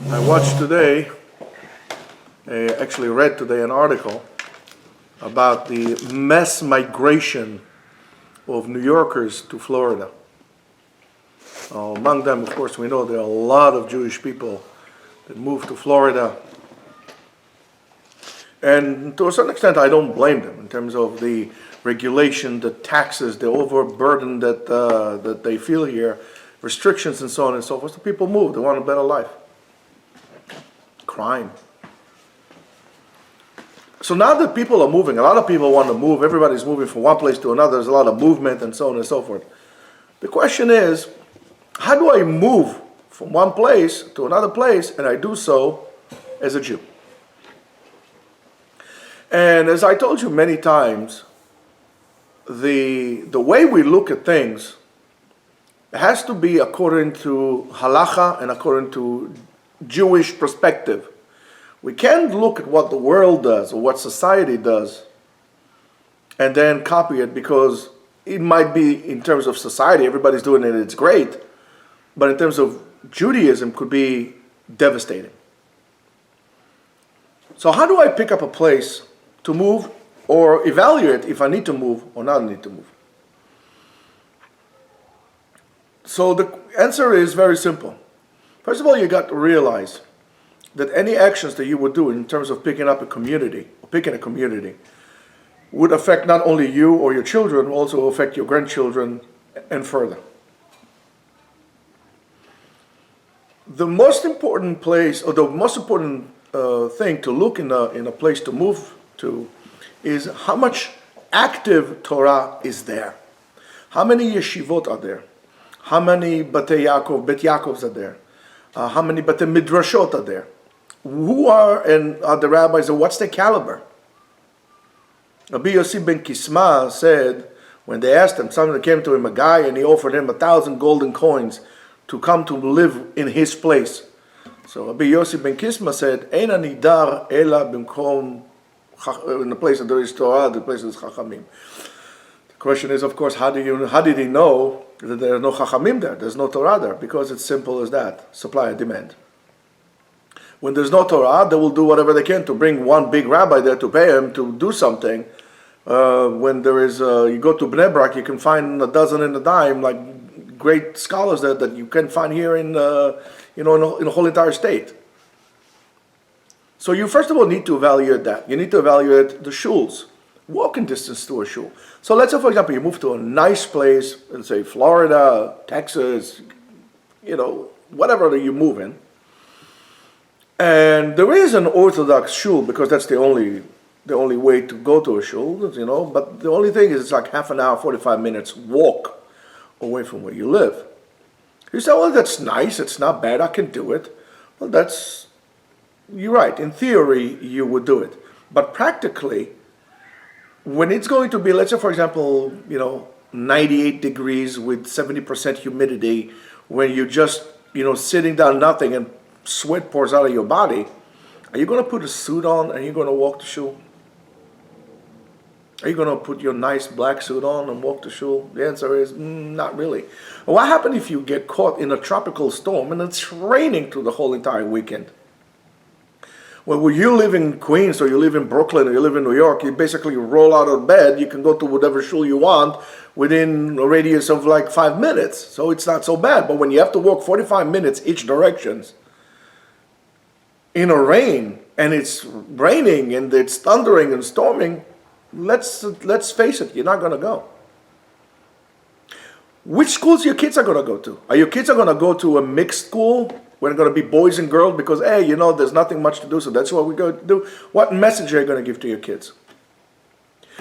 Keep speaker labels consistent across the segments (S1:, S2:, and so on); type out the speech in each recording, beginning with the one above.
S1: I watched today, actually read today an article about the mass migration of New Yorkers to Florida. Among them, of course, we know there are a lot of Jewish people that moved to Florida. And to a certain extent, I don't blame them in terms of the regulation, the taxes, the overburden that they feel here, restrictions and so on and so forth. So people move, they want a better life. Crime. So now that people are moving, a lot of people want to move, everybody's moving from one place to another, there's a lot of movement and so on and so forth. The question is, how do I move from one place to another place, and I do so as a Jew? And as I told you many times, the way we look at things has to be according to halacha and according to Jewish perspective. We can't look at what the world does or what society does and then copy it, because it might be, in terms of society, everybody's doing it, it's great, but in terms of Judaism, could be devastating. So how do I pick up a place to move, or evaluate if I need to move or not need to move? So the answer is very simple. First of all, you got to realize that any actions that you would do in terms of picking up a community, or picking a community, would affect not only you or your children, also affect your grandchildren and further. The most important place, or the most important thing to look in a place to move to, is how much active Torah is there. How many yeshivot are there? How many Bet Yaakovs are there? How many Bet Midrashot are there? Who are the rabbis, and what's their caliber? Rabbi Yossi ben Kisma said, when they asked him, someone came to him, a guy, and he offered him 1,000 golden coins to come to live in his place. So Rabbi Yossi ben Kisma said, Eina nidar ela b'mkom, in the place that there is Torah, the place that is Chachamim. The question is, of course, how did he know that there are no Chachamim there? There's no Torah there, because it's simple as that, supply and demand. When there's no Torah, they will do whatever they can to bring one big rabbi there to pay him to do something. When there is, you go to Bnei Brak, you can find a dozen and a dime, like great scholars that you can find here in the whole entire state. So you first of all need to evaluate that. You need to evaluate the shuls, walking distance to a shul. So let's say, for example, you move to a nice place, let's say Florida, Texas, whatever you move in. And there is an Orthodox shul, because that's the only way to go to a shul, but the only thing is it's like half an hour, 45 minutes walk away from where you live. You say, well, that's nice, it's not bad, I can do it. Well, you're right, in theory you would do it. But practically, when it's going to be, let's say for example, 98 degrees with 70% humidity, when you're just, sitting down nothing and sweat pours out of your body, are you going to put a suit on and you're going to walk to shul? Are you going to put your nice black suit on and walk to shul? The answer is not really. What happens if you get caught in a tropical storm and it's raining through the whole entire weekend? Well, when you live in Queens, or you live in Brooklyn, or you live in New York, you basically roll out of bed, you can go to whatever shul you want within a radius of like 5 minutes. So it's not so bad. But when you have to walk 45 minutes each directions in a rain, and it's raining and it's thundering and storming, let's face it, you're not going to go. Which schools your kids are going to go to? Are your kids going to go to a mixed school where they're going to be boys and girls because, hey, there's nothing much to do, so that's what we're going to do? What message are you going to give to your kids?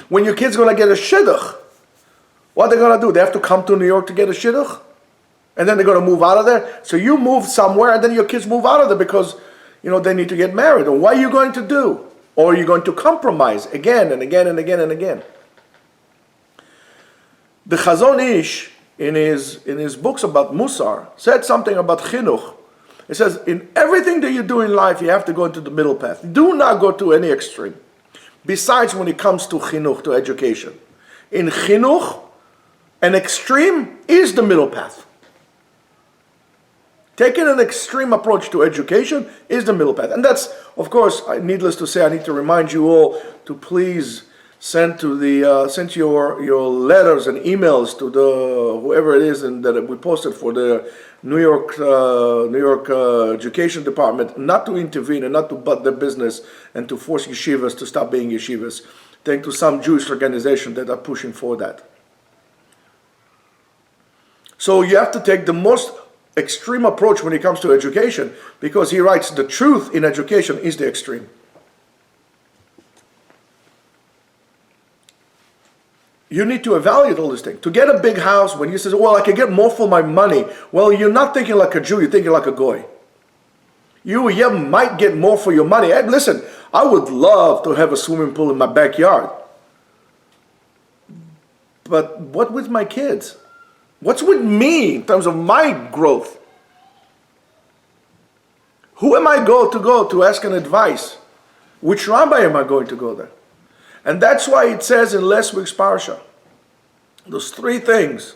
S1: When your kid's going to get a shidduch, what are they going to do? They have to come to New York to get a shidduch? And then they're going to move out of there? So you move somewhere, and then your kids move out of there because they need to get married. Or what are you going to do? Or are you going to compromise again and again and again and again? The Chazon Ish, in his books about Musar, said something about chinuch. It says, in everything that you do in life, you have to go into the middle path. Do not go to any extreme. Besides when it comes to chinuch, to education. In chinuch, an extreme is the middle path. Taking an extreme approach to education is the middle path. And that's, of course, needless to say, I need to remind you all to please send your letters and emails to the whoever it is and that we posted for the New York Education Department, not to intervene and not to butt their business and to force yeshivas to stop being yeshivas. Thanks to some Jewish organization that are pushing for that. So you have to take the most extreme approach when it comes to education, because he writes the truth in education is the extreme. You need to evaluate all these things. To get a big house, when you say, well, I can get more for my money, well, you're not thinking like a Jew, you're thinking like a goy. You might get more for your money. Hey, listen, I would love to have a swimming pool in my backyard. But what with my kids? What's with me in terms of my growth? Who am I go to ask an advice? Which rabbi am I going to go there? And that's why it says in last week's parsha, those three things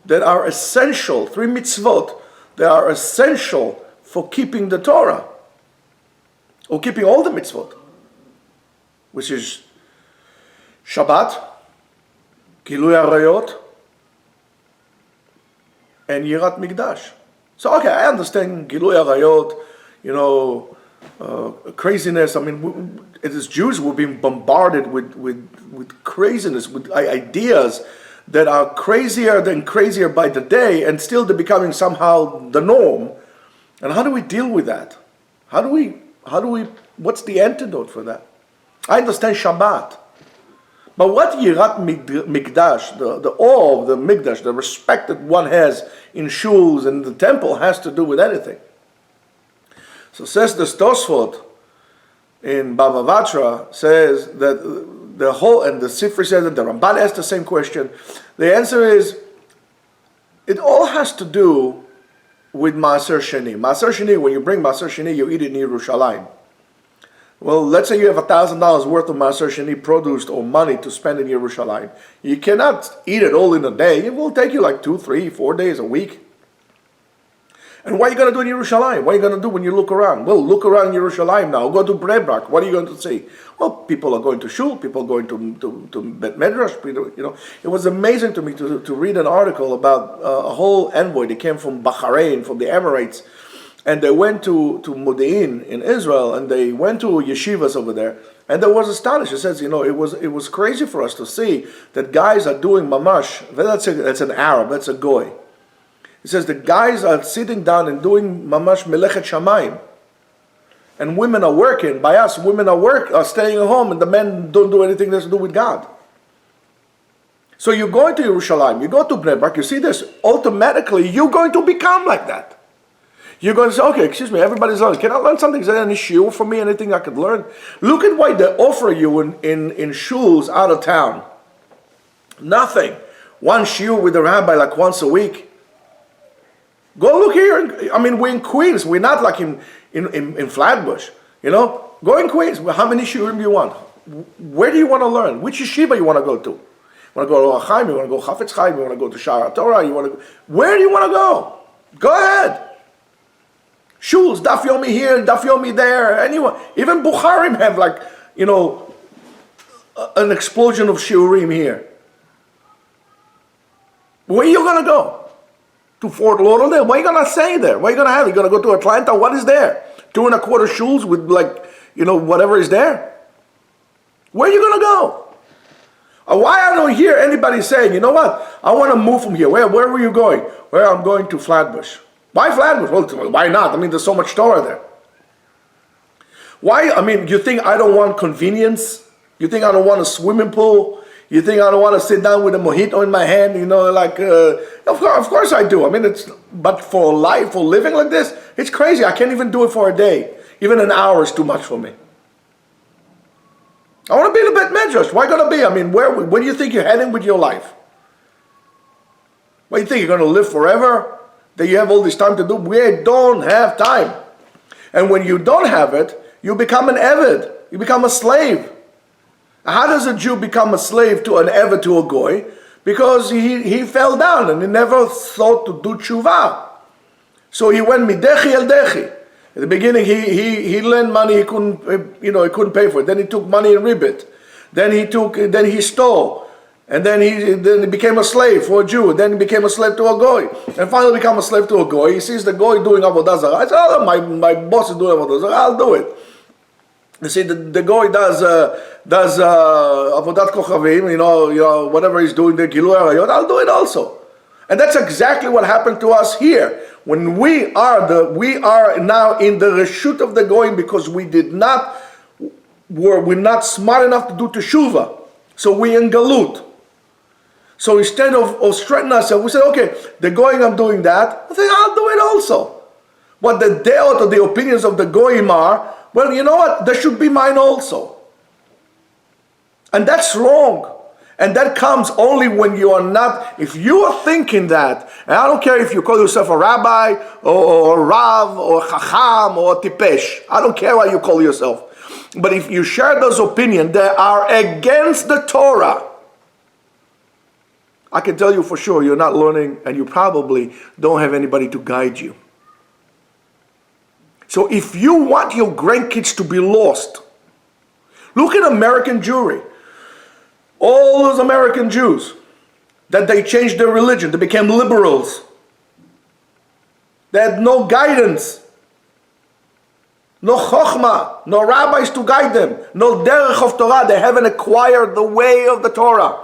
S1: that are essential, three mitzvot, that are essential for keeping the Torah, or keeping all the mitzvot, which is Shabbat, Gilui Arayot, and Yirat Mikdash. So, okay, I understand Gilui Arayot, craziness. I mean, as Jews, we're being bombarded with craziness, with ideas that are crazier by the day, and still they're becoming somehow the norm. And how do we deal with that? How do we, what's the antidote for that? I understand Shabbat. But what Yirat Mikdash, the awe of the Mikdash, the respect that one has in shuls and the temple has to do with anything? So says the Tosfot in Bava Batra, says that the whole, and the Sifri says that the Ramban asked the same question. The answer is, it all has to do with Maaser Sheni. Maaser Sheni, when you bring Maaser Sheni, you eat it in Yerushalayim. Well, let's say you have $1,000 worth of Maaser Sheni produced or money to spend in Yerushalayim. You cannot eat it all in a day. It will take you like 2, 3, 4 days, a week. And what are you going to do in Yerushalayim? What are you going to do when you look around? Well, look around Yerushalayim now. Go to Bnei Brak. What are you going to see? Well, people are going to shul. People are going to Bet Medrash. It was amazing to me to read an article about a whole envoy. They came from Bahrain, from the Emirates, and they went to Modi'in in Israel, and they went to yeshivas over there, and they was astonished. It says, it was crazy for us to see that guys are doing mamash. That's an Arab. That's a goy. He says the guys are sitting down and doing mamash melechet shamayim, and women are working. By us, women are staying at home, and the men don't do anything that's to do with God. So you're going to Yerushalayim, you go to Bnei Brak, you see this, automatically you're going to become like that. You're going to say, okay, excuse me, everybody's learning. Can I learn something? Is there any shul for me? Anything I could learn? Look at what they offer you in shuls out of town. Nothing. One shul with the rabbi like once a week. Go look here. We're in Queens. We're not like in Flatbush. Go in Queens. How many shurim do you want? Where do you want to learn? Which yeshiva you want to go to? You want to go to Chaim? You want to go Chafetz Chaim? You want to go to Shara Torah? Where do you want to go? Go ahead. Shuls, Daf Yomi here, Daf Yomi there. Anyone, even Bukharim have an explosion of shiurim here. Where are you going to go? To Fort Lauderdale? What are you going to say there? What are you going to have? You're going to go to Atlanta? What is there? 2.25 shuls with whatever is there? Where are you going to go? Why I don't hear anybody saying, you know what? I want to move from here. Where were you going? Where I'm going to Flatbush. Why Flatbush? Well, why not? There's so much Torah there. Why? You think I don't want convenience? You think I don't want a swimming pool? You think I don't want to sit down with a mojito in my hand? Of course I do. But for life, for living like this, it's crazy. I can't even do it for a day. Even an hour is too much for me. I want to be in a Bet Medrash. Why going to be? Where do you think you're heading with your life? What do you think? You're going to live forever? That you have all this time to do? We don't have time. And when you don't have it, you become an eved. You become a slave. How does a Jew become a slave to an eved, to a goy? Because he fell down and he never thought to do tshuva. So he went midechi el dechi. At the beginning, he lent money he couldn't pay for it. Then he took money in ribbit. Then he stole. And then he became a slave for a Jew. Then he became a slave to a goy. And finally became a slave to a goy. He sees the goy doing avodah zarah. I said, oh, my boss is doing avodah zarah. I'll do it. You see, the goy does avodat kochavim, whatever he's doing, the gilui arayot, I'll do it also. And that's exactly what happened to us here. When we are now in the reshut of the goyim because we're not smart enough to do teshuvah. So we in galut. So instead of straightening ourselves, we said, okay, the goyim, I'm doing that. I think I'll do it also. What the deot or the opinions of the goyim are, well, you know what? That should be mine also. And that's wrong. And that comes only when you are not, if you are thinking that, and I don't care if you call yourself a rabbi, or a rav, or a chacham, or a tipesh. I don't care what you call yourself. But if you share those opinions that are against the Torah, I can tell you for sure you're not learning, and you probably don't have anybody to guide you. So if you want your grandkids to be lost, look at American Jewry. All those American Jews, that they changed their religion, they became liberals. They had no guidance, no chokhmah, no rabbis to guide them, no derech of Torah. They haven't acquired the way of the Torah.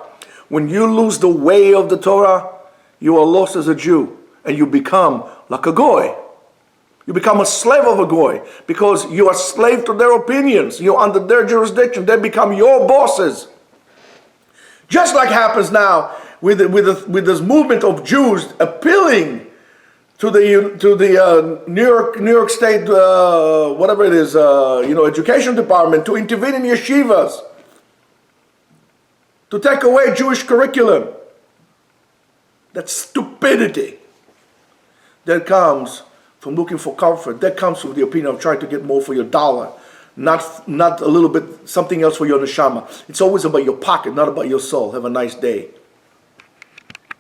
S1: When you lose the way of the Torah, you are lost as a Jew, and you become like a goy. You become a slave of a goy because you are slave to their opinions. You're under their jurisdiction. They become your bosses. Just like happens now with this movement of Jews appealing to the New York State whatever it is education department to intervene in yeshivas, to take away Jewish curriculum. That's stupidity. That comes from looking for comfort. That comes from the opinion of trying to get more for your dollar. Not a little bit, something else for your neshama. It's always about your pocket, not about your soul. Have a nice day.